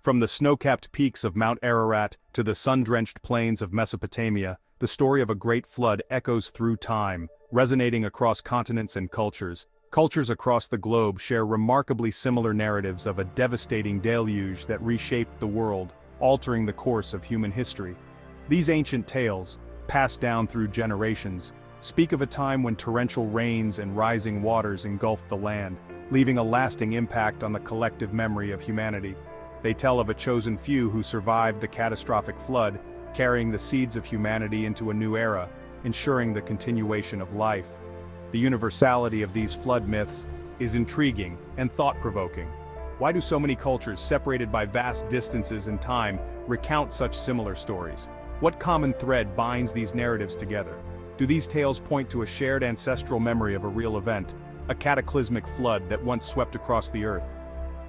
From the snow-capped peaks of Mount Ararat to the sun-drenched plains of Mesopotamia, the story of a great flood echoes through time, resonating across continents and cultures. Cultures across the globe share remarkably similar narratives of a devastating deluge that reshaped the world, altering the course of human history. These ancient tales, passed down through generations, speak of a time when torrential rains and rising waters engulfed the land, leaving a lasting impact on the collective memory of humanity. They tell of a chosen few who survived the catastrophic flood, carrying the seeds of humanity into a new era, ensuring the continuation of life. The universality of these flood myths is intriguing and thought-provoking. Why do so many cultures separated by vast distances in time recount such similar stories? What common thread binds these narratives together? Do these tales point to a shared ancestral memory of a real event, a cataclysmic flood that once swept across the earth?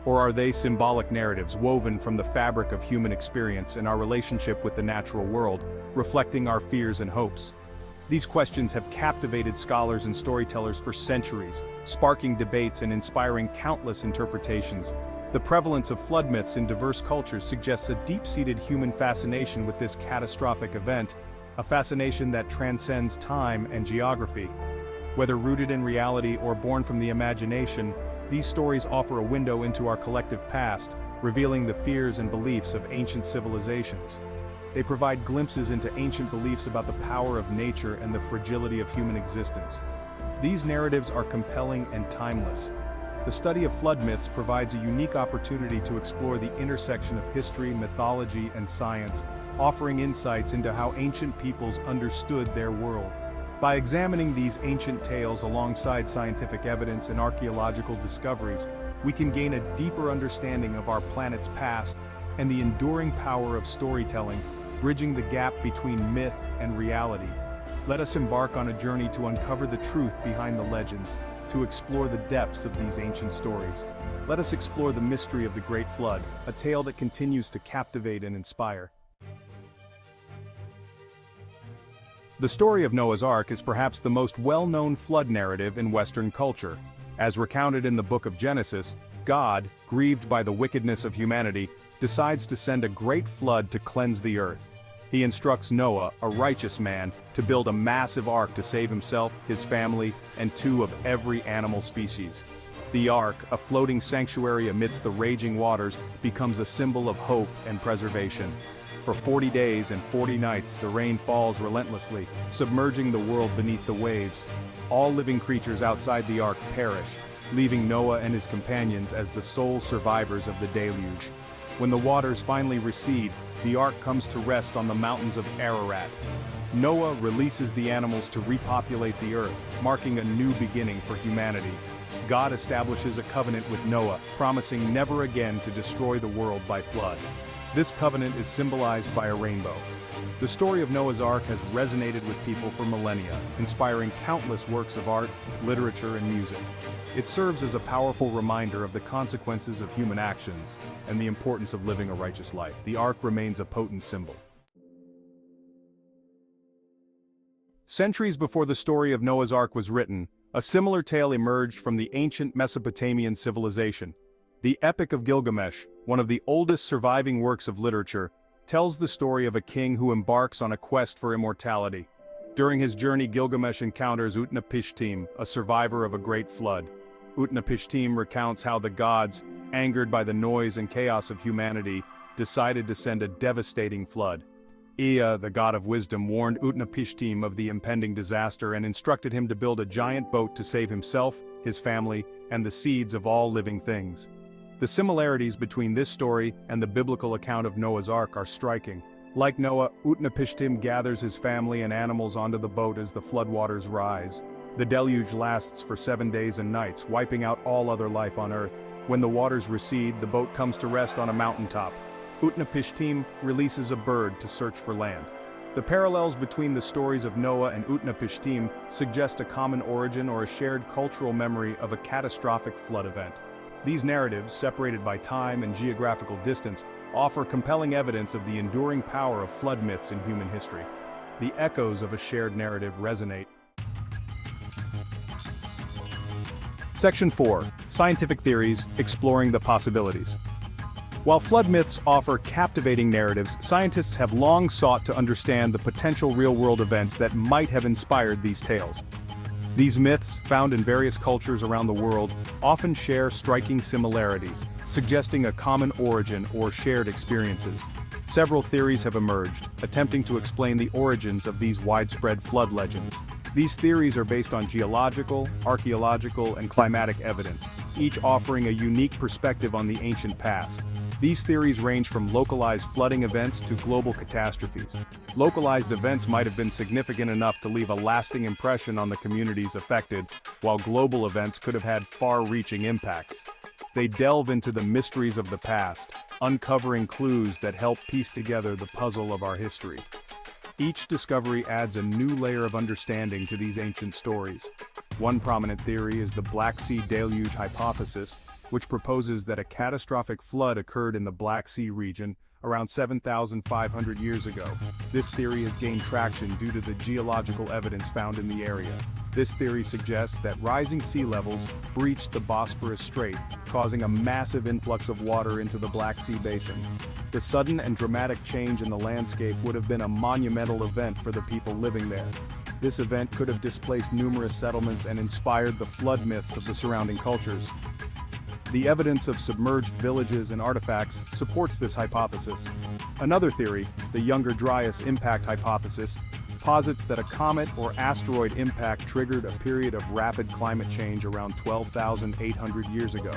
Or are they symbolic narratives woven from the fabric of human experience and our relationship with the natural world, reflecting our fears and hopes? These questions have captivated scholars and storytellers for centuries, sparking debates and inspiring countless interpretations. The prevalence of flood myths in diverse cultures suggests a deep-seated human fascination with this catastrophic event, a fascination that transcends time and geography. Whether rooted in reality or born from the imagination, these stories offer a window into our collective past, revealing the fears and beliefs of ancient civilizations. They provide glimpses into ancient beliefs about the power of nature and the fragility of human existence. These narratives are compelling and timeless. The study of flood myths provides a unique opportunity to explore the intersection of history, mythology, and science, offering insights into how ancient peoples understood their world. By examining these ancient tales alongside scientific evidence and archaeological discoveries, we can gain a deeper understanding of our planet's past and the enduring power of storytelling, bridging the gap between myth and reality. Let us embark on a journey to uncover the truth behind the legends, to explore the depths of these ancient stories. Let us explore the mystery of the Great Flood, a tale that continues to captivate and inspire. The story of Noah's Ark is perhaps the most well-known flood narrative in Western culture. As recounted in the book of Genesis, God, grieved by the wickedness of humanity, decides to send a great flood to cleanse the earth. He instructs Noah, a righteous man, to build a massive ark to save himself, his family, and two of every animal species. The ark, a floating sanctuary amidst the raging waters, becomes a symbol of hope and preservation. For 40 days and 40 nights the rain falls relentlessly, submerging the world beneath the waves. All living creatures outside the ark perish, leaving Noah and his companions as the sole survivors of the deluge. When the waters finally recede, the ark comes to rest on the mountains of Ararat. Noah releases the animals to repopulate the earth, marking a new beginning for humanity. God establishes a covenant with Noah, promising never again to destroy the world by flood. This covenant is symbolized by a rainbow. The story of Noah's Ark has resonated with people for millennia, inspiring countless works of art, literature, and music. It serves as a powerful reminder of the consequences of human actions and the importance of living a righteous life. The Ark remains a potent symbol. Centuries before the story of Noah's Ark was written, a similar tale emerged from the ancient Mesopotamian civilization. The Epic of Gilgamesh, one of the oldest surviving works of literature, tells the story of a king who embarks on a quest for immortality. During his journey, Gilgamesh encounters Utnapishtim, a survivor of a great flood. Utnapishtim recounts how the gods, angered by the noise and chaos of humanity, decided to send a devastating flood. Ea, the god of wisdom, warned Utnapishtim of the impending disaster and instructed him to build a giant boat to save himself, his family, and the seeds of all living things. The similarities between this story and the biblical account of Noah's Ark are striking. Like Noah, Utnapishtim gathers his family and animals onto the boat as the floodwaters rise. The deluge lasts for 7 days and nights, wiping out all other life on earth. When the waters recede, the boat comes to rest on a mountaintop. Utnapishtim releases a bird to search for land. The parallels between the stories of Noah and Utnapishtim suggest a common origin or a shared cultural memory of a catastrophic flood event. These narratives, separated by time and geographical distance, offer compelling evidence of the enduring power of flood myths in human history. The echoes of a shared narrative resonate. Section 4. Scientific Theories, Exploring the Possibilities. While flood myths offer captivating narratives, scientists have long sought to understand the potential real-world events that might have inspired these tales. These myths, found in various cultures around the world, often share striking similarities, suggesting a common origin or shared experiences. Several theories have emerged, attempting to explain the origins of these widespread flood legends. These theories are based on geological, archaeological, and climatic evidence, each offering a unique perspective on the ancient past. These theories range from localized flooding events to global catastrophes. Localized events might have been significant enough to leave a lasting impression on the communities affected, while global events could have had far-reaching impacts. They delve into the mysteries of the past, uncovering clues that help piece together the puzzle of our history. Each discovery adds a new layer of understanding to these ancient stories. One prominent theory is the Black Sea Deluge hypothesis, which proposes that a catastrophic flood occurred in the Black Sea region around 7,500 years ago. This theory has gained traction due to the geological evidence found in the area. This theory suggests that rising sea levels breached the Bosporus Strait, causing a massive influx of water into the Black Sea basin. The sudden and dramatic change in the landscape would have been a monumental event for the people living there. This event could have displaced numerous settlements and inspired the flood myths of the surrounding cultures. The evidence of submerged villages and artifacts supports this hypothesis. Another theory, the Younger Dryas impact hypothesis, posits that a comet or asteroid impact triggered a period of rapid climate change around 12,800 years ago.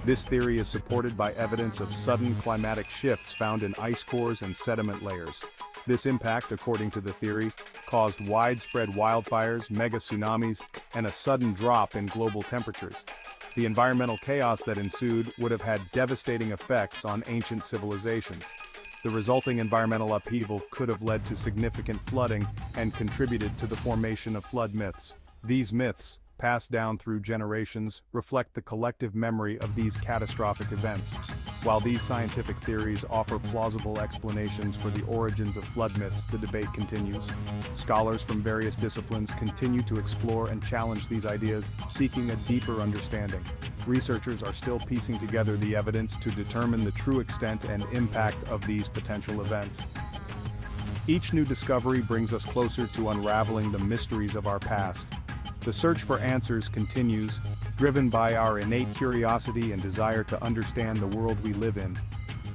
This theory is supported by evidence of sudden climatic shifts found in ice cores and sediment layers. This impact, according to the theory, caused widespread wildfires, mega tsunamis, and a sudden drop in global temperatures. The environmental chaos that ensued would have had devastating effects on ancient civilizations. The resulting environmental upheaval could have led to significant flooding and contributed to the formation of flood myths. These myths, passed down through generations, reflect the collective memory of these catastrophic events. While these scientific theories offer plausible explanations for the origins of flood myths, the debate continues. Scholars from various disciplines continue to explore and challenge these ideas, seeking a deeper understanding. Researchers are still piecing together the evidence to determine the true extent and impact of these potential events. Each new discovery brings us closer to unraveling the mysteries of our past. The search for answers continues, driven by our innate curiosity and desire to understand the world we live in.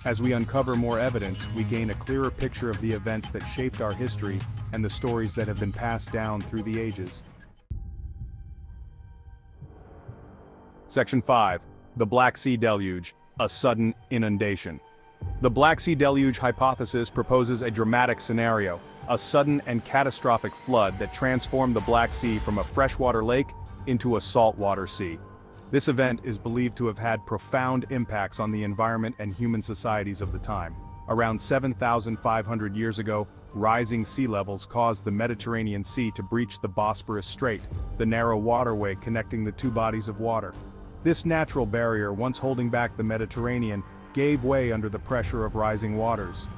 As we uncover more evidence, we gain a clearer picture of the events that shaped our history and the stories that have been passed down through the ages. Section 5. The Black Sea Deluge, a sudden inundation. The Black Sea Deluge hypothesis proposes a dramatic scenario, a sudden and catastrophic flood that transformed the Black Sea from a freshwater lake into a saltwater sea. This event is believed to have had profound impacts on the environment and human societies of the time. Around 7,500 years ago, rising sea levels caused the Mediterranean Sea to breach the Bosporus Strait, the narrow waterway connecting the two bodies of water. This natural barrier, once holding back the Mediterranean, gave way under the pressure of rising waters.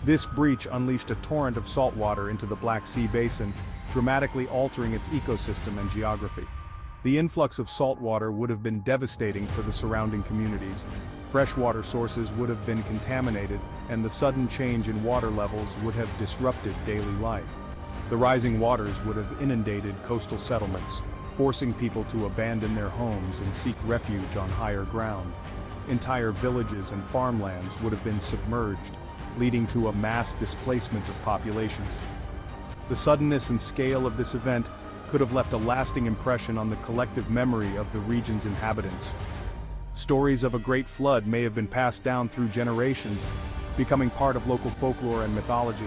This breach unleashed a torrent of salt water into the Black Sea basin, dramatically altering its ecosystem and geography. The influx of salt water would have been devastating for the surrounding communities. Freshwater sources would have been contaminated, and the sudden change in water levels would have disrupted daily life. The rising waters would have inundated coastal settlements, forcing people to abandon their homes and seek refuge on higher ground. Entire villages and farmlands would have been submerged, leading to a mass displacement of populations. The suddenness and scale of this event could have left a lasting impression on the collective memory of the region's inhabitants. Stories of a great flood may have been passed down through generations, becoming part of local folklore and mythology.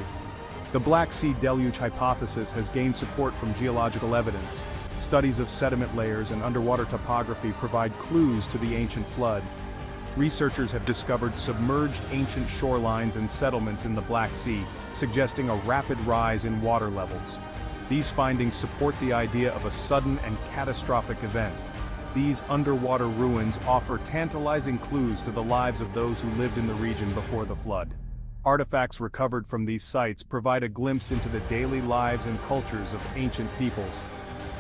The Black Sea Deluge hypothesis has gained support from geological evidence. Studies of sediment layers and underwater topography provide clues to the ancient flood. Researchers have discovered submerged ancient shorelines and settlements in the Black Sea, suggesting a rapid rise in water levels. These findings support the idea of a sudden and catastrophic event. These underwater ruins offer tantalizing clues to the lives of those who lived in the region before the flood. Artifacts recovered from these sites provide a glimpse into the daily lives and cultures of ancient peoples.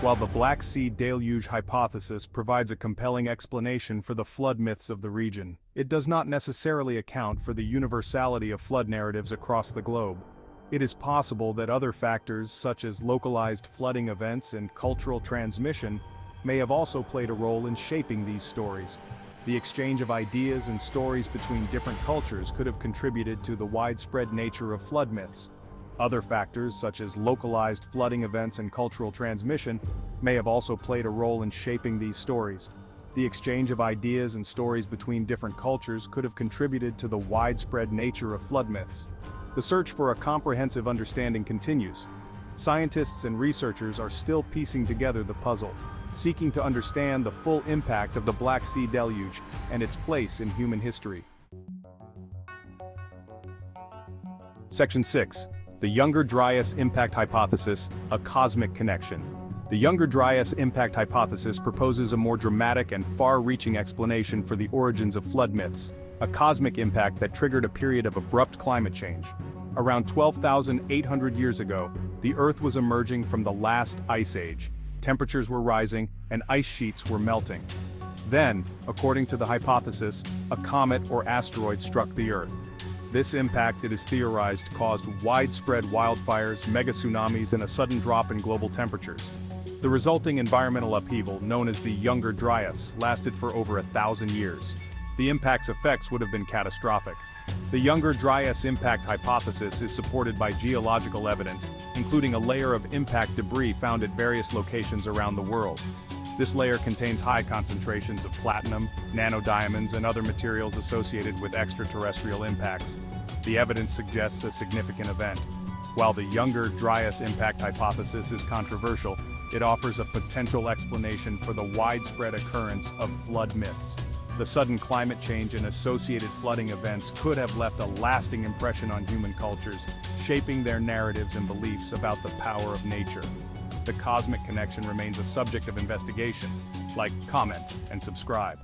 While the Black Sea Deluge hypothesis provides a compelling explanation for the flood myths of the region, it does not necessarily account for the universality of flood narratives across the globe. It is possible that other factors such as localized flooding events and cultural transmission may have also played a role in shaping these stories. The exchange of ideas and stories between different cultures could have contributed to the widespread nature of flood myths. Other factors, such as localized flooding events and cultural transmission, may have also played a role in shaping these stories. The exchange of ideas and stories between different cultures could have contributed to the widespread nature of flood myths. The search for a comprehensive understanding continues. Scientists and researchers are still piecing together the puzzle, seeking to understand the full impact of the Black Sea Deluge and its place in human history. Section 6. The Younger Dryas Impact Hypothesis, a Cosmic Connection. The Younger Dryas Impact Hypothesis proposes a more dramatic and far-reaching explanation for the origins of flood myths, a cosmic impact that triggered a period of abrupt climate change. Around 12,800 years ago, the Earth was emerging from the last ice age. Temperatures were rising, and ice sheets were melting. Then, according to the hypothesis, a comet or asteroid struck the Earth. This impact, it is theorized, caused widespread wildfires, mega tsunamis, and a sudden drop in global temperatures. The resulting environmental upheaval, known as the Younger Dryas, lasted for over 1,000 years. The impact's effects would have been catastrophic. The Younger Dryas impact hypothesis is supported by geological evidence, including a layer of impact debris found at various locations around the world. This layer contains high concentrations of platinum, nanodiamonds, and other materials associated with extraterrestrial impacts. The evidence suggests a significant event. While the Younger Dryas impact hypothesis is controversial, it offers a potential explanation for the widespread occurrence of flood myths. The sudden climate change and associated flooding events could have left a lasting impression on human cultures, shaping their narratives and beliefs about the power of nature. The cosmic connection remains a subject of investigation. Like, comment, and subscribe.